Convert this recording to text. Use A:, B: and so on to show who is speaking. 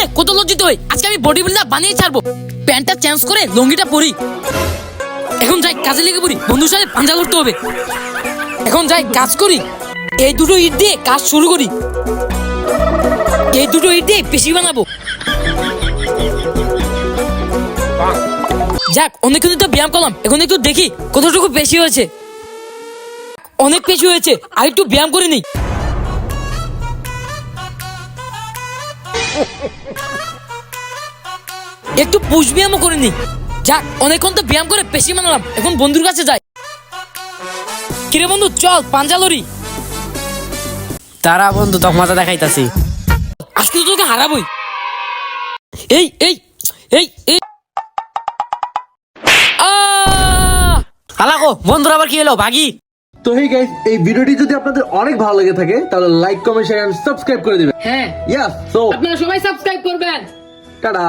A: সামনে কত লজ্জিত হই। আজকে আমি বডি বিল্ডার বানিয়ে ছাড়বো। প্যান্টটা চেঞ্জ করে লুঙ্গিটা পরি। এখন যাই কাজে লেগে পড়ি, বন্ধুর সাথে পাঞ্জা করতে হবে। এখন যাই কাজ করি। এই দুটো ইট দিয়ে কাজ শুরু করি। এই দুটো ইট দিয়ে পেশি বানাবো। যাক, অনেকক্ষণ তো ব্যায়াম করলাম, এখন একটু দেখি কতটুকু পেশি হয়েছে। অনেক পেশি হয়েছে, আর একটু ব্যায়াম করে নিই। একটু পুশ ব্যায়ামও করে নিই। যাক, অনেকক্ষণ তো ব্যায়াম করে পেশি বানালাম, এখন বন্ধুর কাছে যাই। কিরে বন্ধু, চল পাঞ্জা লড়ি।
B: তারা বন্ধু তোকে মজা দেখাইতাছি।
A: আজকে তো তোকে হারাবই। এই এই এই এই
B: হালাকো বন্ধুরা আবার কি হলো, ভাগি।
C: তো হেই গাইস, এই ভিডিওটি যদি আপনাদের অনেক ভালো লেগে থাকে তাহলে like, comment, share and subscribe করে দিবেন।
A: হ্যাঁ,
C: ইয়েস, সো
A: আপনারা সবাই সাবস্ক্রাইব করবেন।
C: টাটা।